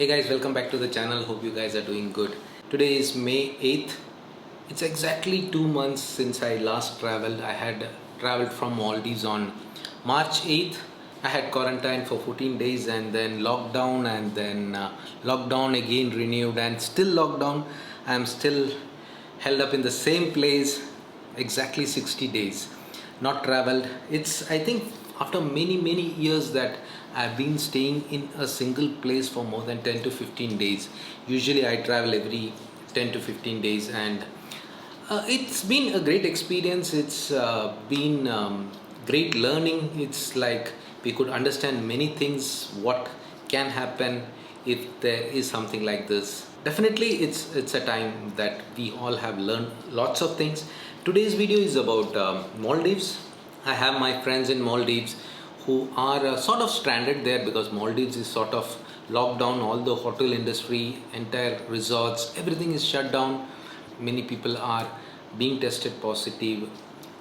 Hey guys, welcome back to the channel. Hope you guys are doing good. Today is May 8th. It's exactly 2 months since I last traveled. I had traveled from Maldives on March 8th. I had quarantine for 14 days and then lockdown and then lockdown again renewed and still lockdown. I'm still held up in the same place exactly 60 days. Not traveled. It's, I think, after many years that I've been staying in a single place for more than 10 to 15 days. Usually I travel every 10 to 15 days, and it's been a great experience. It's been great learning. It's like we could understand many things, what can happen if there is something like this. Definitely it's a time that we all have learned lots of things. Today's video is about Maldives. I have my friends in Maldives who are sort of stranded there because Maldives is sort of locked down. All the hotel industry, entire resorts, everything is shut down. Many people are being tested positive.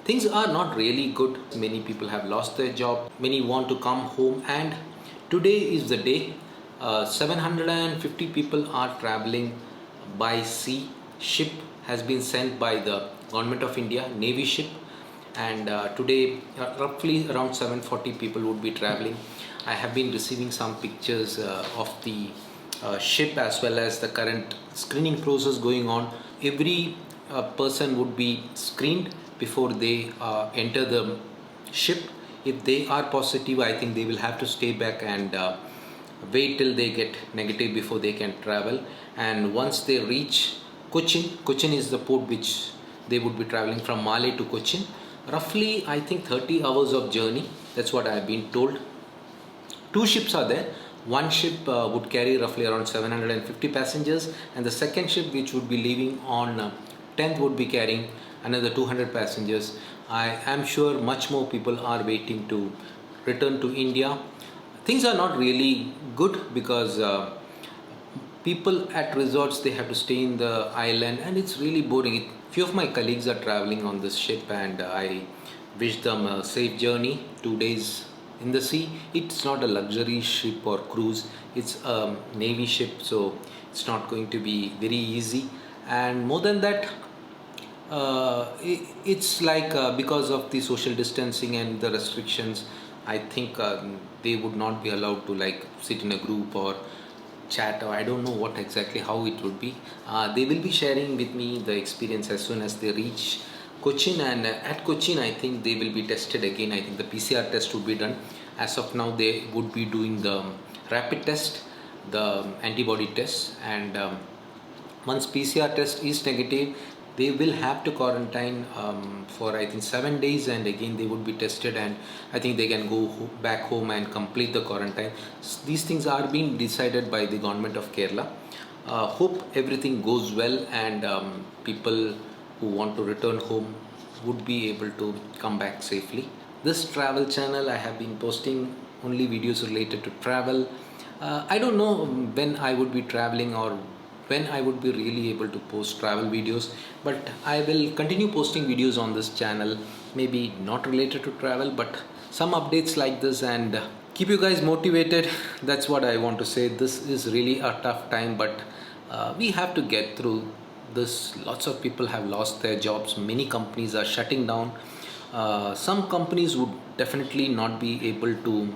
Things are not really good. Many people have lost their job. Many want to come home, and today is the day. 750 people are traveling by sea. Ship has been sent by the Government of India, Navy ship, and today roughly around 740 people would be traveling. I have been receiving some pictures of the ship as well as the current screening process going on. Every person would be screened before they enter the ship. If they are positive, I think they will have to stay back and wait till they get negative before they can travel. And once they reach Cochin is the port which they would be traveling from Malé to Cochin. Roughly, I think 30 hours of journey. That's what I have been told. Two ships are there. One ship would carry roughly around 750 passengers, and the second ship, which would be leaving on 10th, would be carrying another 200 passengers. I am sure much more people are waiting to return to India. Things are not really good because people at resorts, they have to stay in the island and it's really boring. Few of my colleagues are traveling on this ship, and I wish them a safe journey. 2 days in the sea. It's not a luxury ship or cruise, it's a navy ship, so it's not going to be very easy. And more than that, it's like because of the social distancing and the restrictions, I think they would not be allowed to like sit in a group or chat, or I don't know what exactly how it would be. They will be sharing with me the experience as soon as they reach Cochin, and at Cochin I think they will be tested again. I think the PCR test would be done. As of now, they would be doing the rapid test, the antibody test, and once PCR test is negative, they will have to quarantine for I think 7 days, and again they would be tested, and I think they can go back home and complete the quarantine. These things are being decided by the government of Kerala. Hope everything goes well, and people who want to return home would be able to come back safely. This travel channel, I have been posting only videos related to travel. I don't know when I would be traveling or when I would be really able to post travel videos, but I will continue posting videos on this channel, maybe not related to travel, but some updates like this, and keep you guys motivated. That's what I want to say. This is really a tough time, but we have to get through this. Lots of people have lost their jobs. Many companies are shutting down. Some companies would definitely not be able to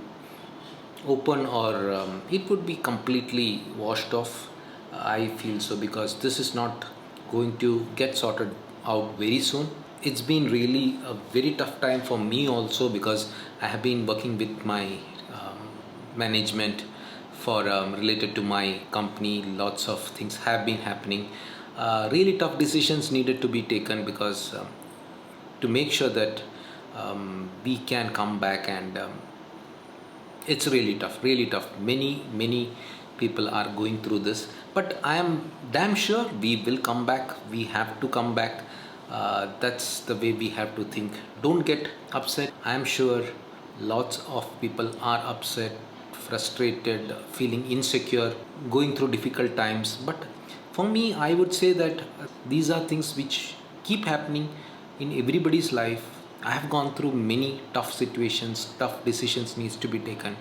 open, or it would be completely washed off. I feel so, because this is not going to get sorted out very soon. It's been really a very tough time for me also, because I have been working with my management for related to my company. Lots of things have been happening. Really tough decisions needed to be taken, because to make sure that we can come back, and it's really tough, really tough. Many people are going through this, but I am damn sure we will come back. We have to come back. That's the way we have to think. Don't get upset. I am sure lots of people are upset, frustrated, feeling insecure, going through difficult times. But for me, I would say that these are things which keep happening in everybody's life. I have gone through many tough situations, tough decisions needs to be taken,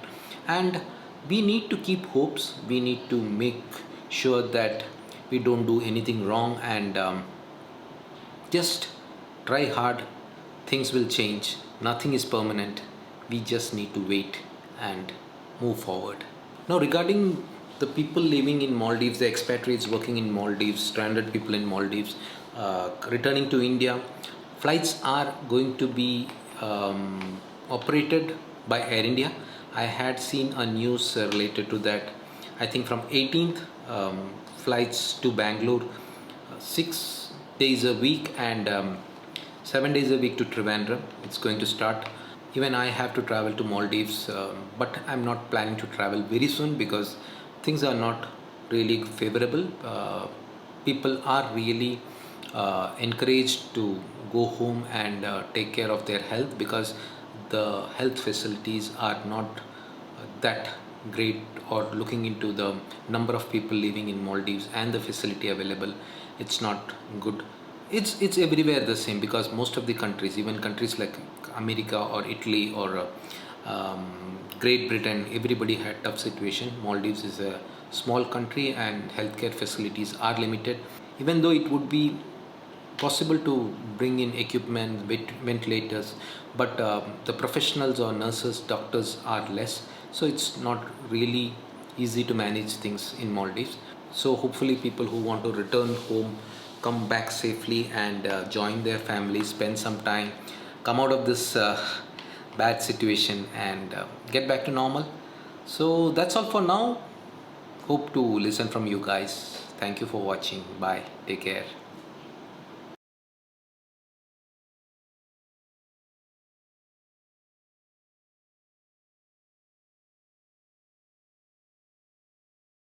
and we need to keep hopes. We need to make sure that we don't do anything wrong, and just try hard. Things will change. Nothing is permanent. We just need to wait and move forward. Now, regarding the people living in Maldives, the expatriates working in Maldives, stranded people in Maldives, returning to India, flights are going to be operated by Air India. I had seen a news related to that. I think from 18th, flights to Bangalore, 6 days a week, and 7 days a week to Trivandrum. It's going to start. Even I have to travel to Maldives, but I'm not planning to travel very soon because things are not really favorable. People are really encouraged to go home and take care of their health, because the health facilities are not that great. Or looking into the number of people living in Maldives and the facility available, it's not good. It's everywhere the same, because most of the countries, even countries like America or Italy or Great Britain, everybody had tough situation. Maldives is a small country and healthcare facilities are limited. Even though it would be possible to bring in equipment, ventilators, but the professionals or nurses, doctors are less, so it's not really easy to manage things in Maldives. So hopefully people who want to return home come back safely and join their families, spend some time, come out of this bad situation, and get back to normal. So that's all for now. Hope to listen from you guys. Thank you for watching. Bye. Take care.